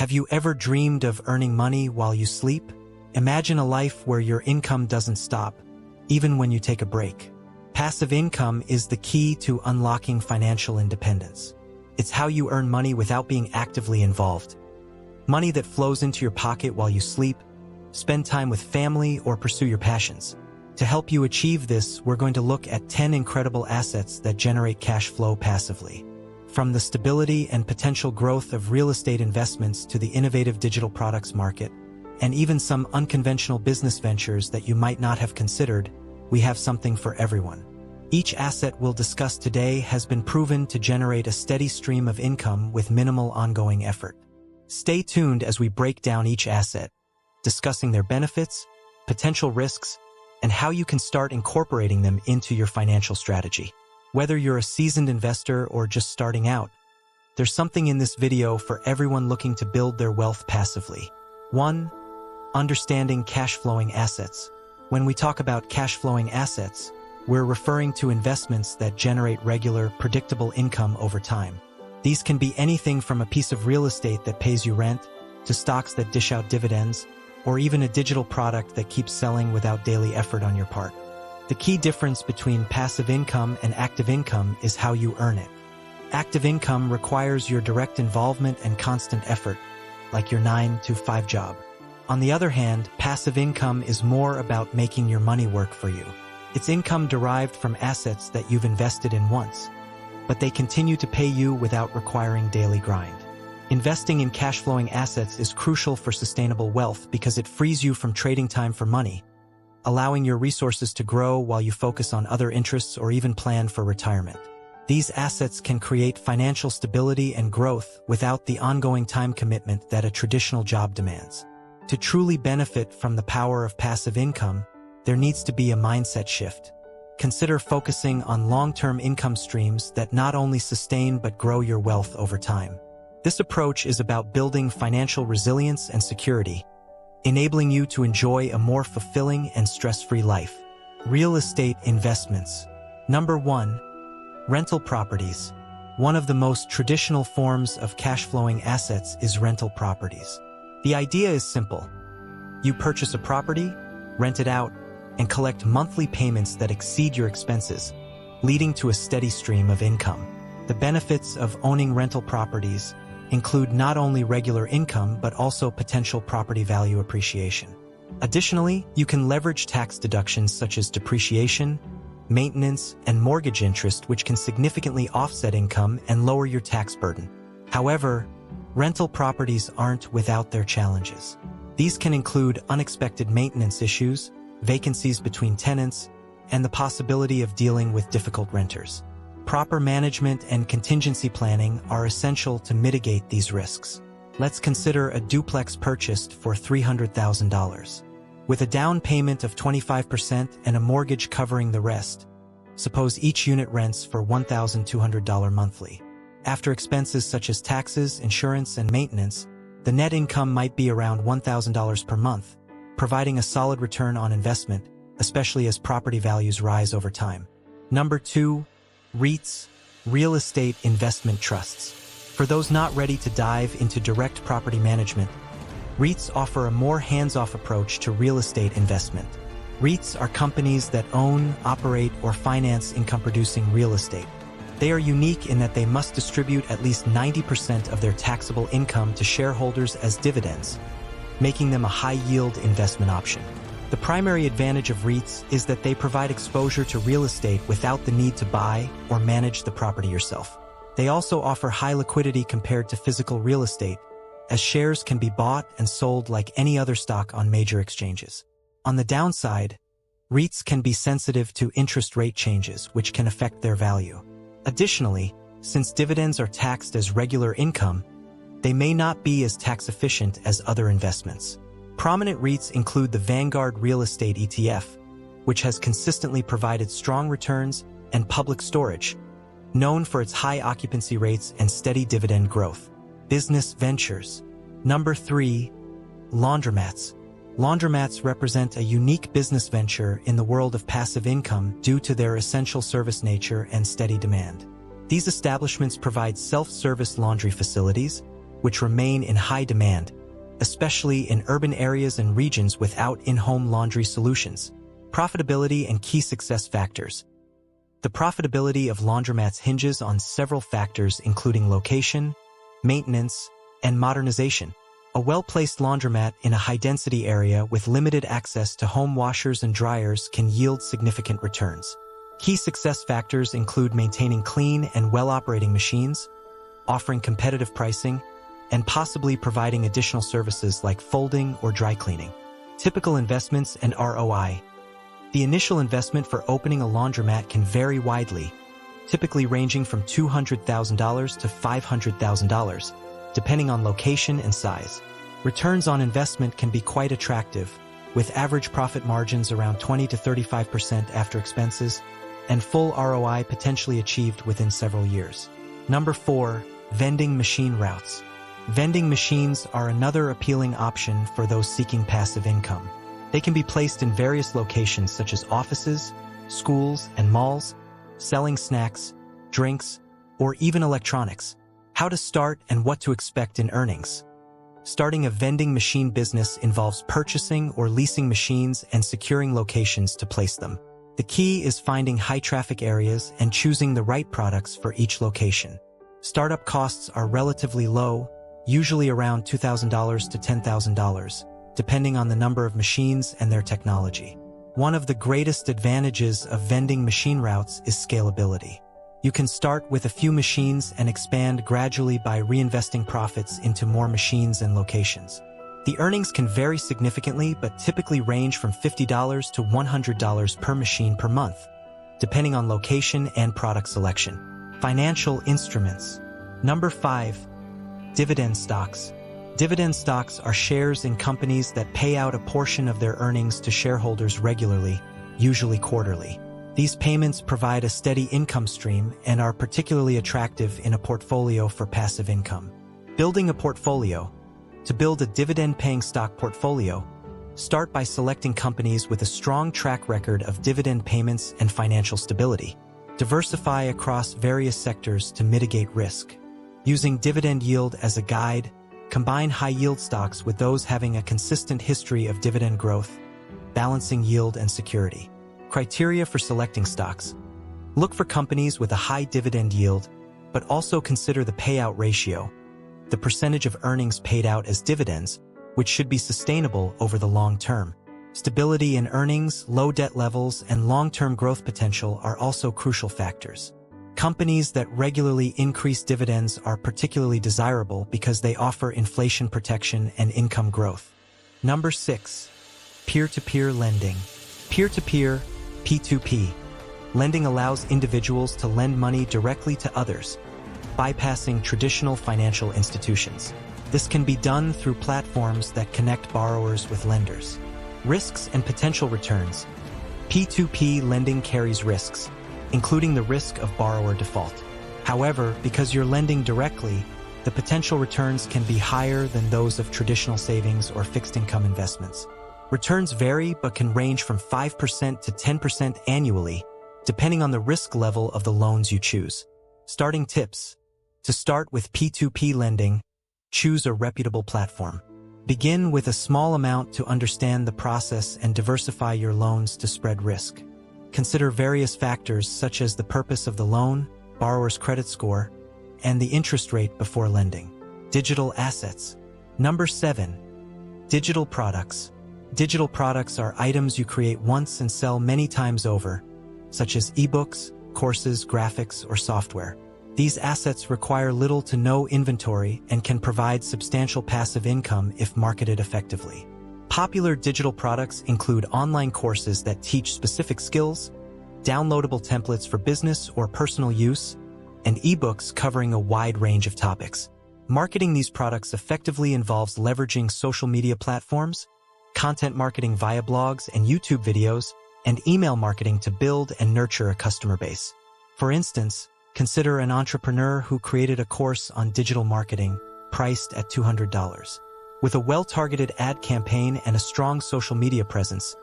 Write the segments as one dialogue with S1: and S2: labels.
S1: Have you ever dreamed of earning money while you sleep? Imagine a life where your income doesn't stop, even when you take a break. Passive income is the key to unlocking financial independence. It's how you earn money without being actively involved. Money that flows into your pocket while you sleep, spend time with family, or pursue your passions. To help you achieve this, we're going to look at 10 incredible assets that generate cash flow passively. From the stability and potential growth of real estate investments to the innovative digital products market, and even some unconventional business ventures that you might not have considered, we have something for everyone. Each asset we'll discuss today has been proven to generate a steady stream of income with minimal ongoing effort. Stay tuned as we break down each asset, discussing their benefits, potential risks, and how you can start incorporating them into your financial strategy. Whether you're a seasoned investor or just starting out, there's something in this video for everyone looking to build their wealth passively. 1. Understanding cash-flowing assets. When we talk about cash-flowing assets, we're referring to investments that generate regular, predictable income over time. These can be anything from a piece of real estate that pays you rent, to stocks that dish out dividends, or even a digital product that keeps selling without daily effort on your part. The key difference between passive income and active income is how you earn it. Active income requires your direct involvement and constant effort, like your 9-to-5 job. On the other hand, passive income is more about making your money work for you. It's income derived from assets that you've invested in once, but they continue to pay you without requiring daily grind. Investing in cash-flowing assets is crucial for sustainable wealth because it frees you from trading time for money, allowing your resources to grow while you focus on other interests or even plan for retirement. These assets can create financial stability and growth without the ongoing time commitment that a traditional job demands. To truly benefit from the power of passive income, there needs to be a mindset shift. Consider focusing on long-term income streams that not only sustain but grow your wealth over time. This approach is about building financial resilience and security, enabling you to enjoy a more fulfilling and stress-free life. Real estate investments. Number 1. Rental properties. One of the most traditional forms of cash-flowing assets is rental properties. The idea is simple. You purchase a property, rent it out, and collect monthly payments that exceed your expenses, leading to a steady stream of income. The benefits of owning rental properties include not only regular income but also potential property value appreciation. Additionally, you can leverage tax deductions such as depreciation, maintenance, and mortgage interest, which can significantly offset income and lower your tax burden. However, rental properties aren't without their challenges. These can include unexpected maintenance issues, vacancies between tenants, and the possibility of dealing with difficult renters. Proper management and contingency planning are essential to mitigate these risks. Let's consider a duplex purchased for $300,000. With a down payment of 25% and a mortgage covering the rest, suppose each unit rents for $1,200 monthly. After expenses such as taxes, insurance, and maintenance, the net income might be around $1,000 per month, providing a solid return on investment, especially as property values rise over time. Number 2. REITs, real estate investment trusts. For those not ready to dive into direct property management, REITs offer a more hands-off approach to real estate investment. REITs are companies that own, operate, or finance income-producing real estate. They are unique in that they must distribute at least 90% of their taxable income to shareholders as dividends, making them a high-yield investment option. The primary advantage of REITs is that they provide exposure to real estate without the need to buy or manage the property yourself. They also offer high liquidity compared to physical real estate, as shares can be bought and sold like any other stock on major exchanges. On the downside, REITs can be sensitive to interest rate changes, which can affect their value. Additionally, since dividends are taxed as regular income, they may not be as tax efficient as other investments. Prominent REITs include the Vanguard Real Estate ETF, which has consistently provided strong returns, and Public Storage, known for its high occupancy rates and steady dividend growth. Business ventures. Number 3. Laundromats. Laundromats represent a unique business venture in the world of passive income due to their essential service nature and steady demand. These establishments provide self-service laundry facilities, which remain in high demand, especially in urban areas and regions without in-home laundry solutions. Profitability and key success factors. The profitability of laundromats hinges on several factors including location, maintenance, and modernization. A well-placed laundromat in a high-density area with limited access to home washers and dryers can yield significant returns. Key success factors include maintaining clean and well-operating machines, offering competitive pricing, and possibly providing additional services like folding or dry cleaning. Typical investments and ROI. The initial investment for opening a laundromat can vary widely, typically ranging from $200,000 to $500,000, depending on location and size. Returns on investment can be quite attractive, with average profit margins around 20 to 35% after expenses, and full ROI potentially achieved within several years. Number 4. Vending machine routes. Vending machines are another appealing option for those seeking passive income. They can be placed in various locations such as offices, schools, and malls, selling snacks, drinks, or even electronics. How to start and what to expect in earnings. Starting a vending machine business involves purchasing or leasing machines and securing locations to place them. The key is finding high-traffic areas and choosing the right products for each location. Startup costs are relatively low, usually around $2,000 to $10,000, depending on the number of machines and their technology. One of the greatest advantages of vending machine routes is scalability. You can start with a few machines and expand gradually by reinvesting profits into more machines and locations. The earnings can vary significantly but typically range from $50 to $100 per machine per month, depending on location and product selection. Financial instruments. Number 5. Dividend stocks. Dividend stocks are shares in companies that pay out a portion of their earnings to shareholders regularly, usually quarterly. These payments provide a steady income stream and are particularly attractive in a portfolio for passive income. Building a portfolio. To build a dividend-paying stock portfolio, start by selecting companies with a strong track record of dividend payments and financial stability. Diversify across various sectors to mitigate risk. Using dividend yield as a guide, combine high-yield stocks with those having a consistent history of dividend growth, balancing yield and security. Criteria for selecting stocks. Look for companies with a high dividend yield, but also consider the payout ratio, the percentage of earnings paid out as dividends, which should be sustainable over the long term. Stability in earnings, low debt levels, and long-term growth potential are also crucial factors. Companies that regularly increase dividends are particularly desirable because they offer inflation protection and income growth. Number 6. Peer-to-peer lending. Peer-to-peer, P2P. Lending allows individuals to lend money directly to others, bypassing traditional financial institutions. This can be done through platforms that connect borrowers with lenders. Risks and potential returns. P2P lending carries risks, including the risk of borrower default. However, because you're lending directly, the potential returns can be higher than those of traditional savings or fixed income investments. Returns vary but can range from 5% to 10% annually, depending on the risk level of the loans you choose. Starting tips. To start with P2P lending, choose a reputable platform. Begin with a small amount to understand the process and diversify your loans to spread risk. Consider various factors such as the purpose of the loan, borrower's credit score, and the interest rate before lending. Digital assets. Number 7. Digital products. Digital products are items you create once and sell many times over, such as ebooks, courses, graphics, or software. These assets require little to no inventory and can provide substantial passive income if marketed effectively. Popular digital products include online courses that teach specific skills, downloadable templates for business or personal use, and ebooks covering a wide range of topics. Marketing these products effectively involves leveraging social media platforms, content marketing via blogs and YouTube videos, and email marketing to build and nurture a customer base. For instance, consider an entrepreneur who created a course on digital marketing, priced at $200. With a well-targeted ad campaign and a strong social media presence,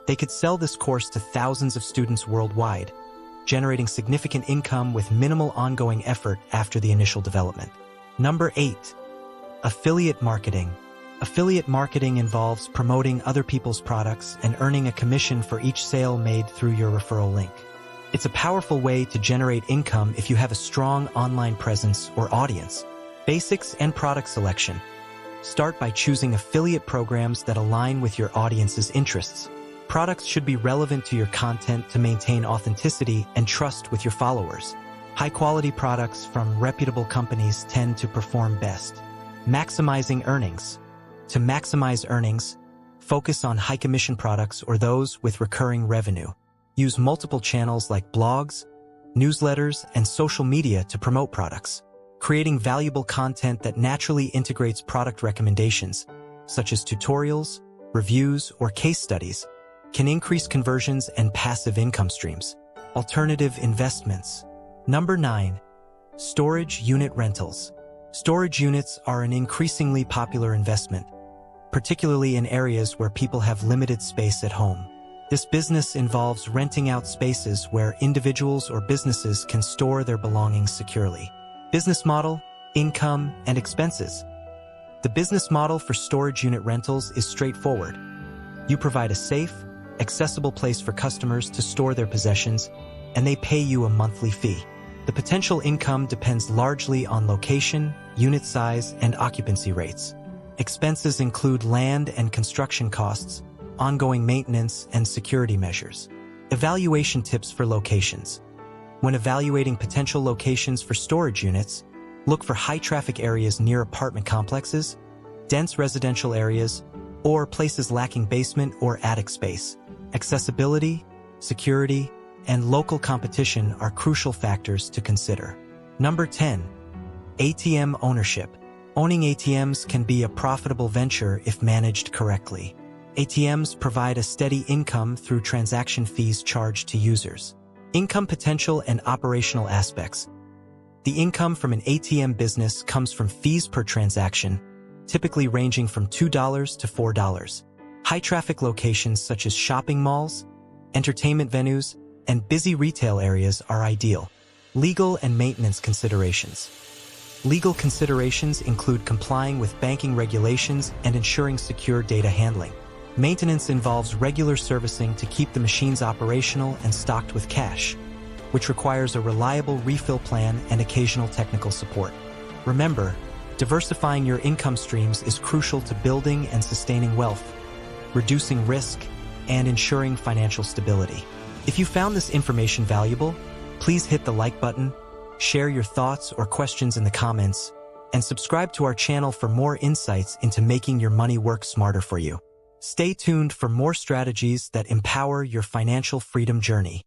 S1: they could sell this course to thousands of students worldwide, generating significant income with minimal ongoing effort after the initial development. Number 8. Affiliate marketing. Affiliate marketing involves promoting other people's products and earning a commission for each sale made through your referral link. It's a powerful way to generate income if you have a strong online presence or audience. Basics and product selection. Start by choosing affiliate programs that align with your audience's interests. Products should be relevant to your content to maintain authenticity and trust with your followers. High-quality products from reputable companies tend to perform best. Maximizing earnings. To maximize earnings, focus on high-commission products or those with recurring revenue. Use multiple channels like blogs, newsletters, and social media to promote products. Creating valuable content that naturally integrates product recommendations, such as tutorials, reviews, or case studies, can increase conversions and passive income streams. Alternative investments. Number 9. Storage unit rentals. Storage units are an increasingly popular investment, particularly in areas where people have limited space at home. This business involves renting out spaces where individuals or businesses can store their belongings securely. Business model, income, and expenses. The business model for storage unit rentals is straightforward. You provide a safe, accessible place for customers to store their possessions, and they pay you a monthly fee. The potential income depends largely on location, unit size, and occupancy rates. Expenses include land and construction costs, ongoing maintenance, and security measures. Evaluation tips for locations. When evaluating potential locations for storage units, look for high-traffic areas near apartment complexes, dense residential areas, or places lacking basement or attic space. Accessibility, security, and local competition are crucial factors to consider. Number 10. ATM ownership. Owning ATMs can be a profitable venture if managed correctly. ATMs provide a steady income through transaction fees charged to users. Income potential and operational aspects. The income from an ATM business comes from fees per transaction, typically ranging from $2 to $4. High-traffic locations such as shopping malls, entertainment venues, and busy retail areas are ideal. Legal and maintenance considerations. Legal considerations include complying with banking regulations and ensuring secure data handling. Maintenance involves regular servicing to keep the machines operational and stocked with cash, which requires a reliable refill plan and occasional technical support. Remember, diversifying your income streams is crucial to building and sustaining wealth, reducing risk, and ensuring financial stability. If you found this information valuable, please hit the like button, share your thoughts or questions in the comments, and subscribe to our channel for more insights into making your money work smarter for you. Stay tuned for more strategies that empower your financial freedom journey.